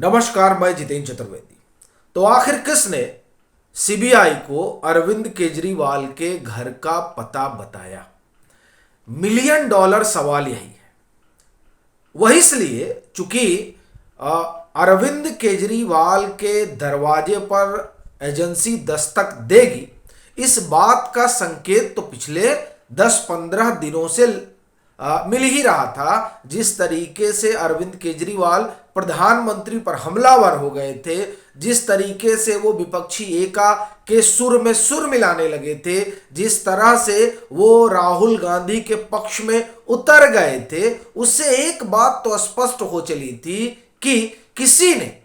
नमस्कार, मैं जितेंद्र चतुर्वेदी। तो आखिर किसने सीबीआई को अरविंद केजरीवाल के घर का पता बताया? मिलियन डॉलर सवाल यही है। वही इसलिए चूंकि अरविंद केजरीवाल के दरवाजे पर एजेंसी दस्तक देगी, इस बात का संकेत तो पिछले 10-15 दिनों से मिल ही रहा था। जिस तरीके से अरविंद केजरीवाल प्रधानमंत्री पर हमलावर हो गए थे, जिस तरीके से वो विपक्षी एका के सुर में सुर मिलाने लगे थे, जिस तरह से वो राहुल गांधी के पक्ष में उतर गए थे, उससे एक बात तो स्पष्ट हो चली थी कि किसी ने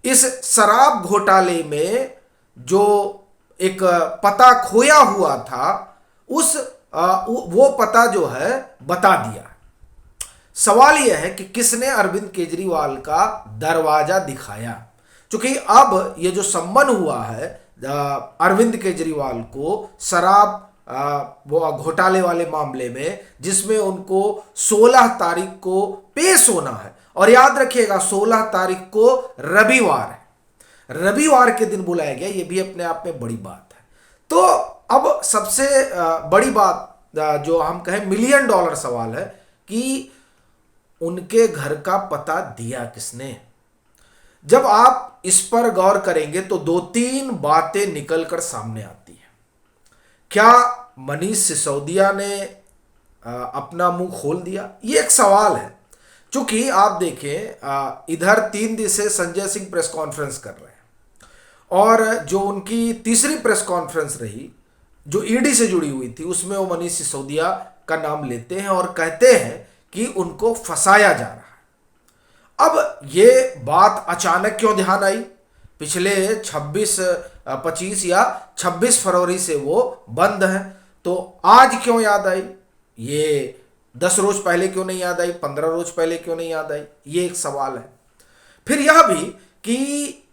इस शराब घोटाले में जो एक पता खोया हुआ था, वो पता जो है बता दिया। सवाल यह है कि किसने अरविंद केजरीवाल का दरवाजा दिखाया। क्योंकि अब ये जो सम्मन हुआ है अरविंद केजरीवाल को शराब वो घोटाले वाले मामले में, जिसमें उनको 16 तारीख को पेश होना है, और याद रखिएगा 16 तारीख को रविवार है, रविवार के दिन बुलाया गया। ये भी अपने आप में बड़ी बात है। तो अब सबसे बड़ी बात जो हम कहें मिलियन डॉलर सवाल है कि उनके घर का पता दिया किसने। जब आप इस पर गौर करेंगे तो 2-3 बातें निकलकर सामने आती हैं। क्या मनीष सिसोदिया ने अपना मुंह खोल दिया? ये एक सवाल है। चूंकि आप देखें इधर 3 दिन से संजय सिंह प्रेस कॉन्फ्रेंस कर रहे हैं, और जो उनकी तीसरी प्रेस कॉन्फ्रेंस रही जो ईडी से जुड़ी हुई थी, उसमें वो मनीष सिसोदिया का नाम लेते हैं और कहते हैं कि उनको फंसाया जा रहा है। अब ये बात अचानक क्यों ध्यान आई? पिछले 25 या 26 फरवरी से वो बंद है, तो आज क्यों याद आई? ये 10 रोज पहले क्यों नहीं याद आई? 15 रोज पहले क्यों नहीं याद आई? ये एक सवाल है। फिर यह भी कि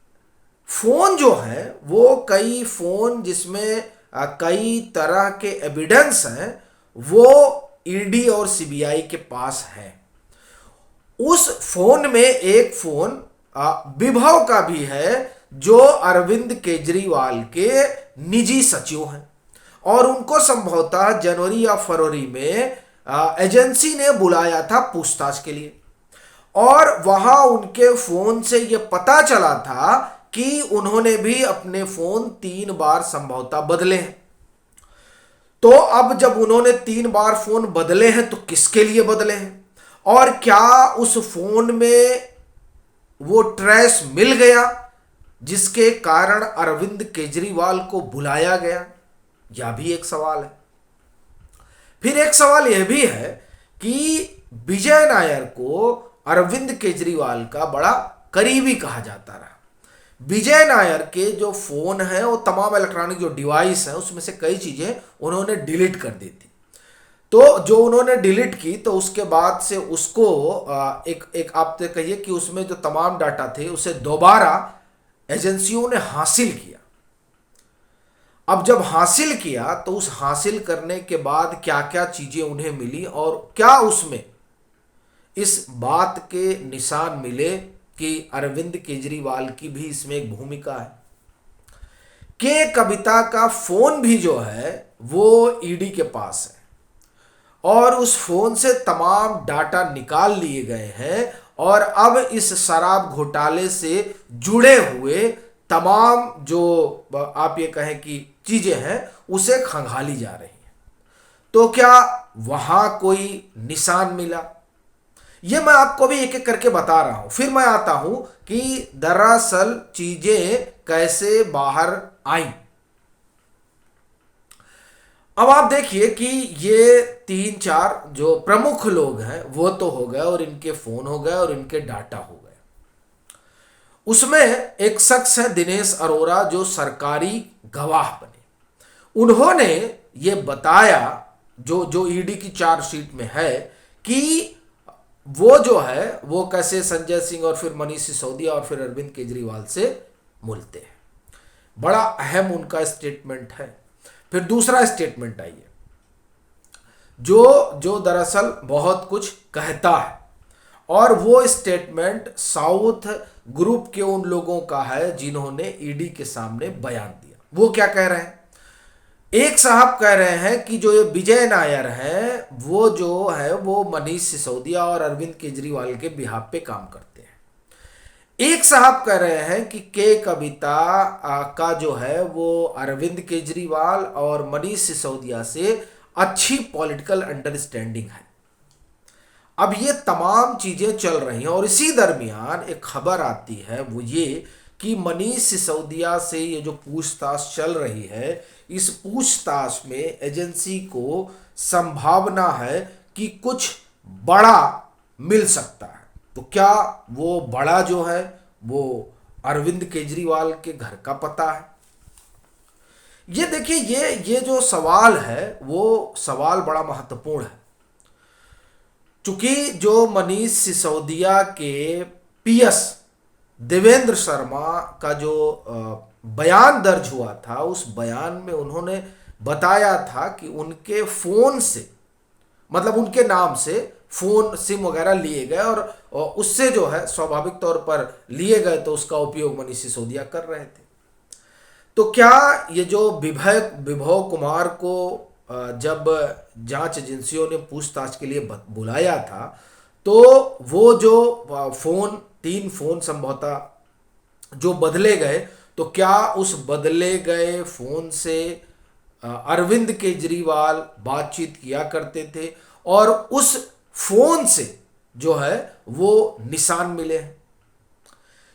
फोन जो है वो कई फोन जिसमें कई तरह के एविडेंस हैं, वो ईडी और सीबीआई के पास है। उस फोन में एक फोन विभव का भी है जो अरविंद केजरीवाल के निजी सचिव हैं, और उनको संभवतः जनवरी या फरवरी में एजेंसी ने बुलाया था पूछताछ के लिए, और वहां उनके फोन से यह पता चला था कि उन्होंने भी अपने फोन 3 बार संभवतः बदले हैं। तो अब जब उन्होंने 3 बार फोन बदले हैं तो किसके लिए बदले हैं, और क्या उस फोन में वो ट्रेस मिल गया जिसके कारण अरविंद केजरीवाल को बुलाया गया? यह भी एक सवाल है। फिर एक सवाल यह भी है कि विजय नायर को अरविंद केजरीवाल का बड़ा करीबी कहा जाता रहा। विजय नायर के जो फोन है, वो तमाम इलेक्ट्रॉनिक जो डिवाइस है, उसमें से कई चीजें उन्होंने डिलीट कर दी थी। तो जो उन्होंने डिलीट की, तो उसके बाद से उसको एक आप तो कहिए कि उसमें जो तमाम डाटा थे उसे दोबारा एजेंसियों ने हासिल किया। अब जब हासिल किया तो उस हासिल करने के बाद क्या क्या चीजें उन्हें मिली, और क्या उसमें इस बात के निशान मिले कि अरविंद केजरीवाल की भी इसमें एक भूमिका है। के कविता का फोन भी जो है वो ईडी के पास है, और उस फोन से तमाम डाटा निकाल लिए गए हैं, और अब इस शराब घोटाले से जुड़े हुए तमाम जो आप ये कहें कि चीजें हैं उसे खंगाली जा रही हैं। तो क्या वहां कोई निशान मिला? ये मैं आपको भी एक एक करके बता रहा हूं। फिर मैं आता हूं कि दरअसल चीजें कैसे बाहर आई। अब आप देखिए कि ये 3-4 जो प्रमुख लोग हैं वो तो हो गए, और इनके फोन हो गए, और इनके डाटा हो गए। उसमें एक शख्स है दिनेश अरोड़ा, जो सरकारी गवाह बने। उन्होंने ये बताया, जो ईडी की चार्जशीट में है, कि वो जो है वो कैसे संजय सिंह और फिर मनीष सिसोदिया और फिर अरविंद केजरीवाल से मिलते हैं। बड़ा अहम उनका स्टेटमेंट है। फिर दूसरा स्टेटमेंट आइए, जो दरअसल बहुत कुछ कहता है, और वो स्टेटमेंट साउथ ग्रुप के उन लोगों का है जिन्होंने ईडी के सामने बयान दिया। वो क्या कह रहे हैं? एक साहब कह रहे हैं कि जो ये विजय नायर है वो जो है वो मनीष सिसोदिया और अरविंद केजरीवाल के बिहाफ पे काम करते हैं। एक साहब कह रहे हैं कि के कविता का जो है वो अरविंद केजरीवाल और मनीष सिसोदिया से अच्छी पॉलिटिकल अंडरस्टैंडिंग है। अब ये तमाम चीजें चल रही हैं और इसी दरमियान एक खबर आती है, वो ये कि मनीष सिसोदिया से ये जो पूछताछ चल रही है, इस पूछताछ में एजेंसी को संभावना है कि कुछ बड़ा मिल सकता है। तो क्या वो बड़ा जो है वो अरविंद केजरीवाल के घर का पता है? ये देखिए, ये जो सवाल है वो सवाल बड़ा महत्वपूर्ण है, चूंकि जो मनीष सिसोदिया के पीएस देवेंद्र शर्मा का जो बयान दर्ज हुआ था, उस बयान में उन्होंने बताया था कि उनके फोन से, मतलब उनके नाम से फोन सिम वगैरह लिए गए और उससे जो है स्वाभाविक तौर पर लिए गए, तो उसका उपयोग मनीष सिसोदिया कर रहे थे। तो क्या ये जो विभव कुमार को जब जांच एजेंसियों ने पूछताछ के लिए बुलाया था, तो वो जो फोन 3 फोन संभवतः जो बदले गए, तो क्या उस बदले गए फोन से अरविंद केजरीवाल बातचीत किया करते थे और उस फोन से जो है वो निशान मिले हैं?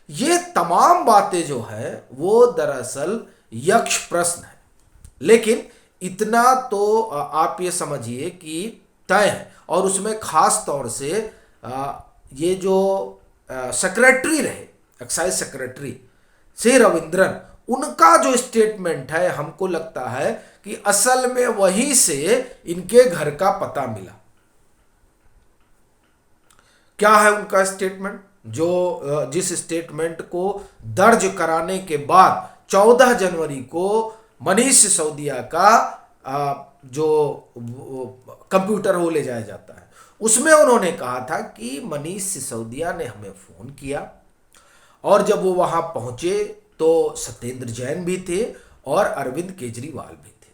ये तमाम बातें जो है वो दरअसल यक्ष प्रश्न है, लेकिन इतना तो आप ये समझिए कि तय है। और उसमें खास तौर से ये जो सेक्रेटरी रहे, एक्साइज सेक्रेटरी से रविंद्रन, उनका जो स्टेटमेंट है, हमको लगता है कि असल में वहीं से इनके घर का पता मिला। क्या है उनका स्टेटमेंट? जो जिस स्टेटमेंट को दर्ज कराने के बाद 14 जनवरी को मनीष सिसोदिया का जो कंप्यूटर वो ले जाया जाता है, उसमें उन्होंने कहा था कि मनीष सिसोदिया ने हमें फोन किया और जब वो वहां पहुंचे तो सत्येंद्र जैन भी थे और अरविंद केजरीवाल भी थे।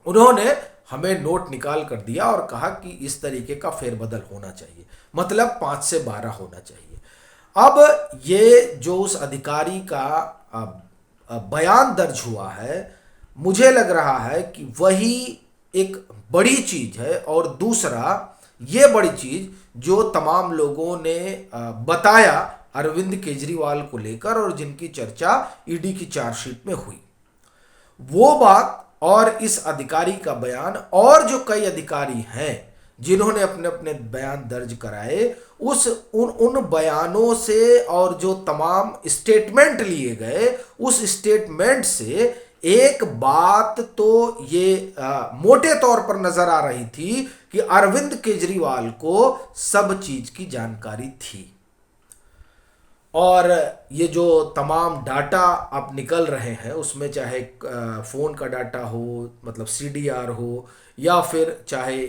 उन्होंने हमें नोट निकाल कर दिया और कहा कि इस तरीके का फेरबदल होना चाहिए, मतलब 5 से 12 होना चाहिए। अब ये जो उस अधिकारी का बयान दर्ज हुआ है, मुझे लग रहा है कि वही एक बड़ी चीज है। और दूसरा ये बड़ी चीज जो तमाम लोगों ने बताया अरविंद केजरीवाल को लेकर और जिनकी चर्चा ईडी की चार्जशीट में हुई, वो बात और इस अधिकारी का बयान और जो कई अधिकारी हैं जिन्होंने अपने अपने बयान दर्ज कराए, उन बयानों से और जो तमाम स्टेटमेंट लिए गए, उस स्टेटमेंट से एक बात तो ये मोटे तौर पर नजर आ रही थी कि अरविंद केजरीवाल को सब चीज की जानकारी थी। और ये जो तमाम डाटा अब निकल रहे हैं, उसमें चाहे फ़ोन का डाटा हो, मतलब सीडीआर हो, या फिर चाहे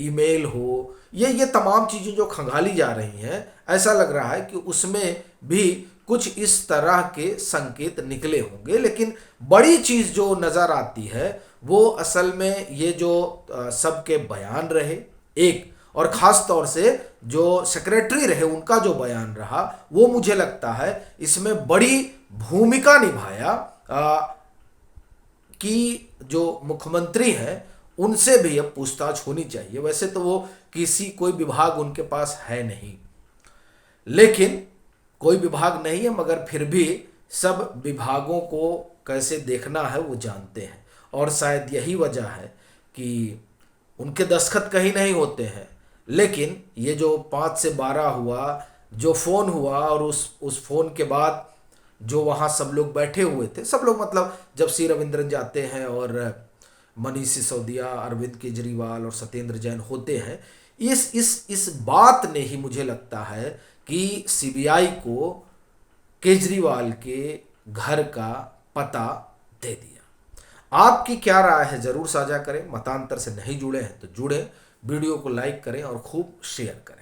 ईमेल हो, ये तमाम चीज़ें जो खंगाली जा रही हैं, ऐसा लग रहा है कि उसमें भी कुछ इस तरह के संकेत निकले होंगे। लेकिन बड़ी चीज़ जो नज़र आती है वो असल में ये जो सबके बयान रहे एक, और ख़ास तौर से जो सेक्रेटरी रहे उनका जो बयान रहा, वो मुझे लगता है इसमें बड़ी भूमिका निभाया कि जो मुख्यमंत्री हैं उनसे भी अब पूछताछ होनी चाहिए। वैसे तो वो कोई विभाग उनके पास है नहीं, लेकिन कोई विभाग नहीं है, मगर फिर भी सब विभागों को कैसे देखना है वो जानते हैं। और शायद यही वजह है कि उनके दस्तखत कहीं नहीं होते हैं, लेकिन ये जो 5 से 12 हुआ, जो फ़ोन हुआ, और उस फ़ोन के बाद जो वहाँ सब लोग बैठे हुए थे, सब लोग मतलब जब सी रविंद्रन जाते हैं और मनीष सिसोदिया, अरविंद केजरीवाल और सत्येंद्र जैन होते हैं, इस बात ने ही मुझे लगता है कि सीबीआई को केजरीवाल के घर का पता दे दिया। आपकी क्या राय है ज़रूर साझा करें। मतांतर से नहीं जुड़े हैं तो जुड़ें, वीडियो को लाइक करें और खूब शेयर करें।